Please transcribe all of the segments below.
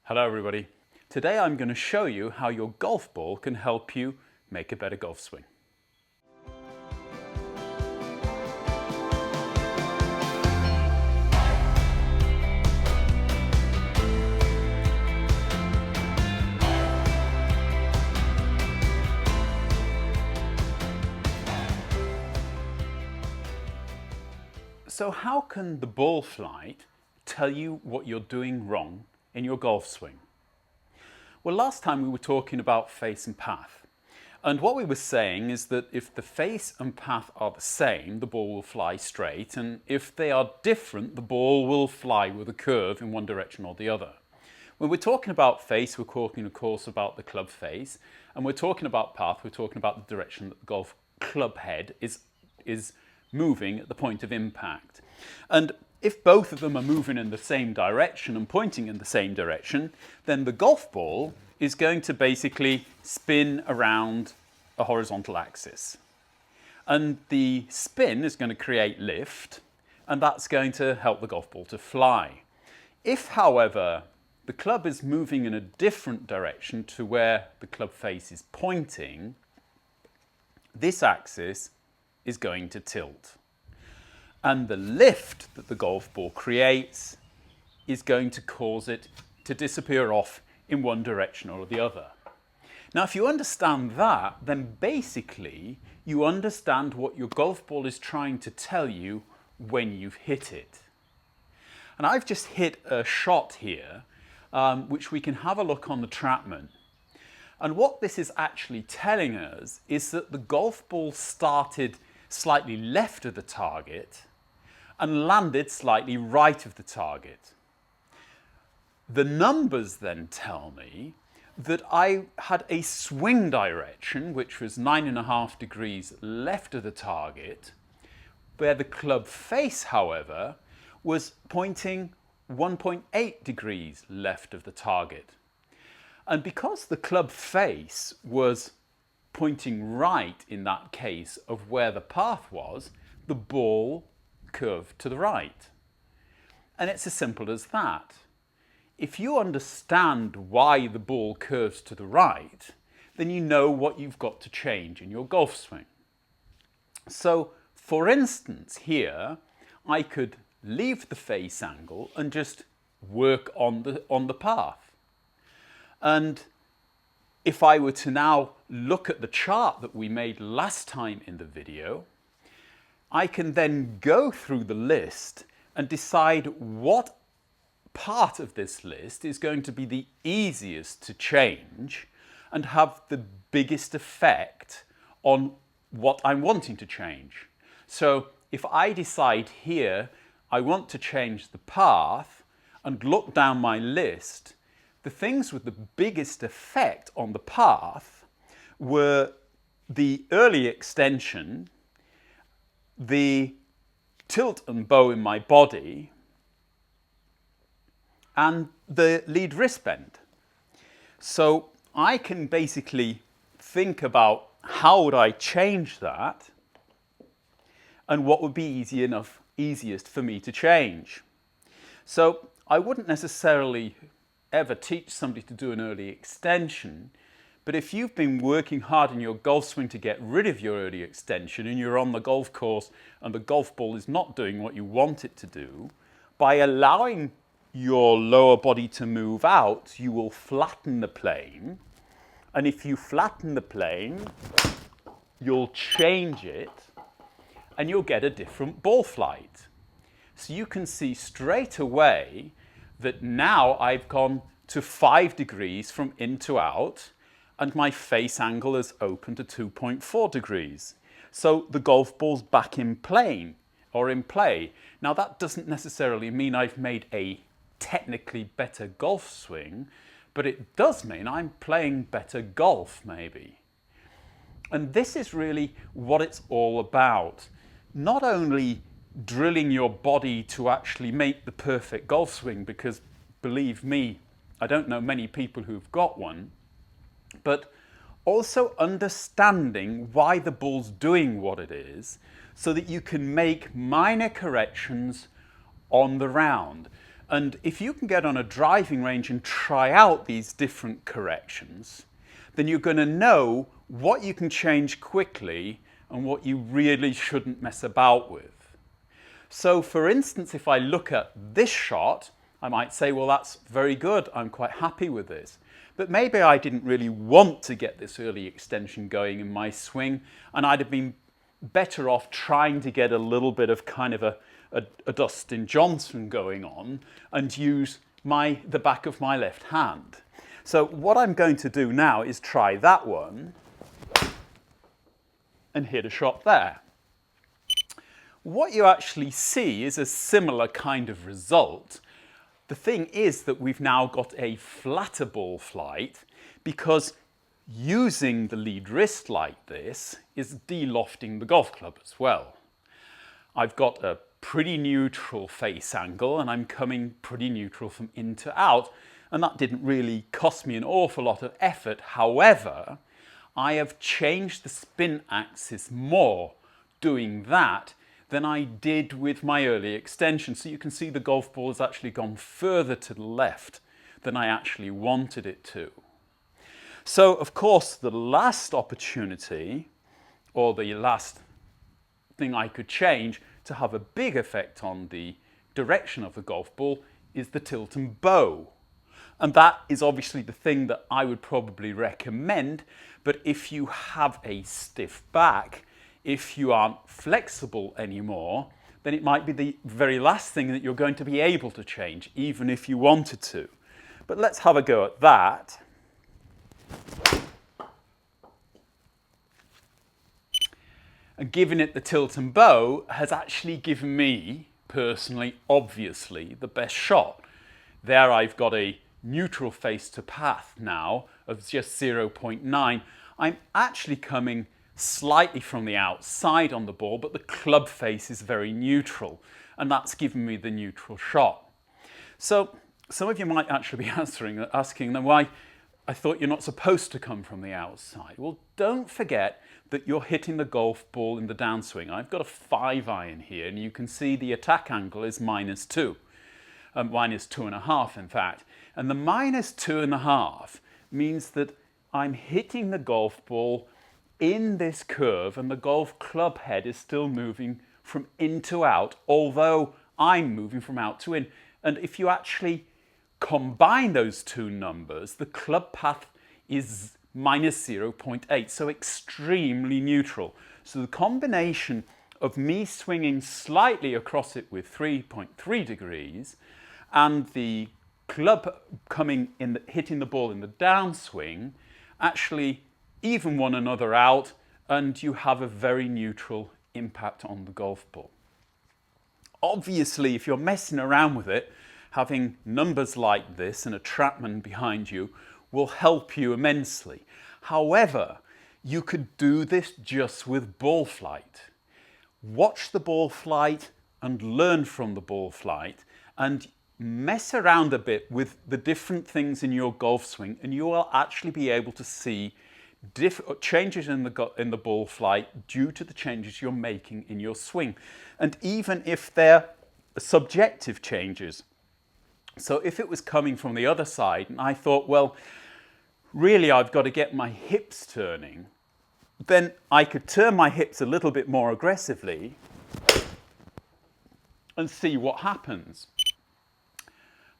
Hello everybody. Today I'm going to show you how your golf ball can help you make a better golf swing. So how can the ball flight tell you what you're doing wrong in your golf swing? Well, last time we were talking about face and path. And what we were saying is that if the face and path are the same, the ball will fly straight. And if they are different, the ball will fly with a curve in one direction or the other. When we're talking about face, we're talking, of course, about the club face. And we're talking about path, we're talking about the direction that the golf club head is moving at the point of impact. And if both of them are moving in the same direction and pointing in the same direction, then the golf ball is going to basically spin around a horizontal axis. And the spin is going to create lift, and that's going to help the golf ball to fly. If, however, the club is moving in a different direction to where the club face is pointing, this axis is going to tilt. And the lift that the golf ball creates is going to cause it to disappear off in one direction or the other. Now, if you understand that, then basically you understand what your golf ball is trying to tell you when you've hit it. And I've just hit a shot here, which we can have a look on the TrackMan. And what this is actually telling us is that the golf ball started slightly left of the target and landed slightly right of the target. The numbers then tell me that I had a swing direction which was 9.5 degrees left of the target, where the club face, however, was pointing 1.8 degrees left of the target. And because the club face was pointing right in that case of where the path was, the ball curved to the right. And it's as simple as that. If you understand why the ball curves to the right, then you know what you've got to change in your golf swing. So, for instance, here, I could leave the face angle and just work on the path. And if I were to now look at the chart that we made last time in the video, I can then go through the list and decide what part of this list is going to be the easiest to change and have the biggest effect on what I'm wanting to change. So if I decide here I want to change the path and look down my list, the things with the biggest effect on the path were the early extension, the tilt and bow in my body, and the lead wrist bend. So I can basically think about how would I change that and what would be easiest for me to change. So I wouldn't necessarily ever teach somebody to do an early extension, but if you've been working hard in your golf swing to get rid of your early extension and you're on the golf course and the golf ball is not doing what you want it to do, by allowing your lower body to move out, you will flatten the plane. And if you flatten the plane, you'll change it and you'll get a different ball flight. So you can see straight away that now I've gone to 5 degrees from in to out, and my face angle is open to 2.4 degrees. So the golf ball's back in plane or in play. Now that doesn't necessarily mean I've made a technically better golf swing, but it does mean I'm playing better golf maybe. And this is really what it's all about. Not only drilling your body to actually make the perfect golf swing, because believe me, I don't know many people who've got one, but also understanding why the ball's doing what it is so that you can make minor corrections on the round. And if you can get on a driving range and try out these different corrections, then you're going to know what you can change quickly and what you really shouldn't mess about with. So for instance, if I look at this shot, I might say, well, that's very good. I'm quite happy with this. But maybe I didn't really want to get this early extension going in my swing, and I'd have been better off trying to get a little bit of kind of a Dustin Johnson going on and use the back of my left hand. So what I'm going to do now is try that one and hit a shot there. What you actually see is a similar kind of result. The thing is that we've now got a flatter ball flight because using the lead wrist like this is de-lofting the golf club as well. I've got a pretty neutral face angle and I'm coming pretty neutral from in to out, and that didn't really cost me an awful lot of effort. However, I have changed the spin axis more doing that than I did with my early extension. So you can see the golf ball has actually gone further to the left than I actually wanted it to. So of course the last opportunity, or the last thing I could change to have a big effect on the direction of the golf ball, is the tilt and bow. And that is obviously the thing that I would probably recommend. But if you have a stiff back, if you aren't flexible anymore, then it might be the very last thing that you're going to be able to change, even if you wanted to. But let's have a go at that. And giving it the tilt and bow has actually given me, personally, obviously, the best shot. There I've got a neutral face to path now of just 0.9. I'm actually coming slightly from the outside on the ball, but the club face is very neutral, and that's given me the neutral shot. So some of you might actually be asking them why I thought you're not supposed to come from the outside. Well, don't forget that you're hitting the golf ball in the downswing. I've got a 5-iron here, and you can see the attack angle is -2, -2.5 in fact. And the -2.5 means that I'm hitting the golf ball in this curve, and the golf club head is still moving from in to out, although I'm moving from out to in. And if you actually combine those two numbers, the club path is -0.8, so extremely neutral. So the combination of me swinging slightly across it with 3.3 degrees and the club hitting the ball in the downswing actually even one another out, and you have a very neutral impact on the golf ball. Obviously, if you're messing around with it, having numbers like this and a TrackMan behind you will help you immensely. However, you could do this just with ball flight. Watch the ball flight and learn from the ball flight, and mess around a bit with the different things in your golf swing, and you will actually be able to see changes in the ball flight due to the changes you're making in your swing. And even if they're subjective changes. So if it was coming from the other side and I thought, well, really I've got to get my hips turning, then I could turn my hips a little bit more aggressively and see what happens.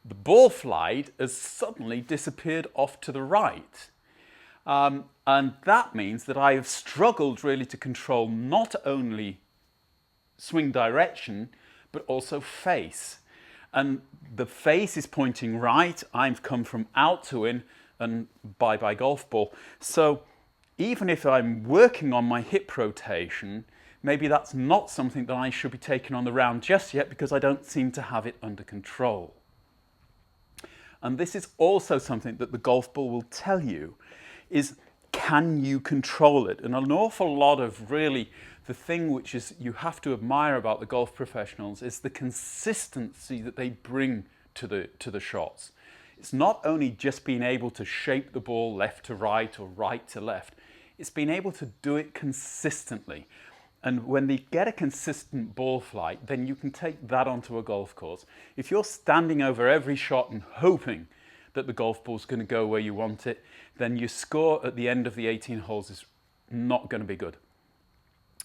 The ball flight has suddenly disappeared off to the right. And that means that I have struggled really to control not only swing direction, but also face. And the face is pointing right. I've come from out to in, and bye-bye golf ball. So even if I'm working on my hip rotation, maybe that's not something that I should be taking on the round just yet, because I don't seem to have it under control. And this is also something that the golf ball will tell you, is can you control it? And an awful lot of really the thing which is you have to admire about the golf professionals is the consistency that they bring to the shots. It's not only just being able to shape the ball left to right or right to left, it's being able to do it consistently. And when they get a consistent ball flight, then you can take that onto a golf course. If you're standing over every shot and hoping that the golf ball's going to go where you want it, then your score at the end of the 18 holes is not going to be good.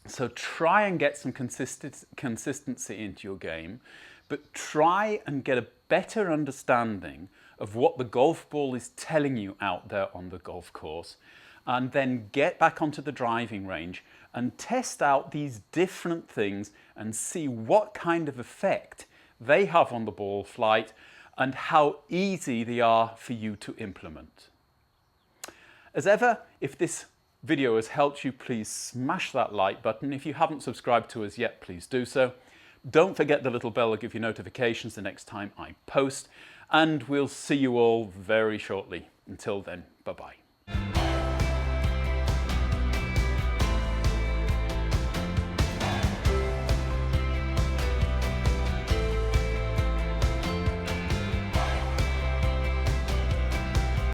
So try and get some consistency into your game, but try and get a better understanding of what the golf ball is telling you out there on the golf course, and then get back onto the driving range and test out these different things and see what kind of effect they have on the ball flight and how easy they are for you to implement. As ever, if this video has helped you, please smash that like button. If you haven't subscribed to us yet, please do so. Don't forget the little bell to give you notifications the next time I post, and we'll see you all very shortly. Until then, bye-bye.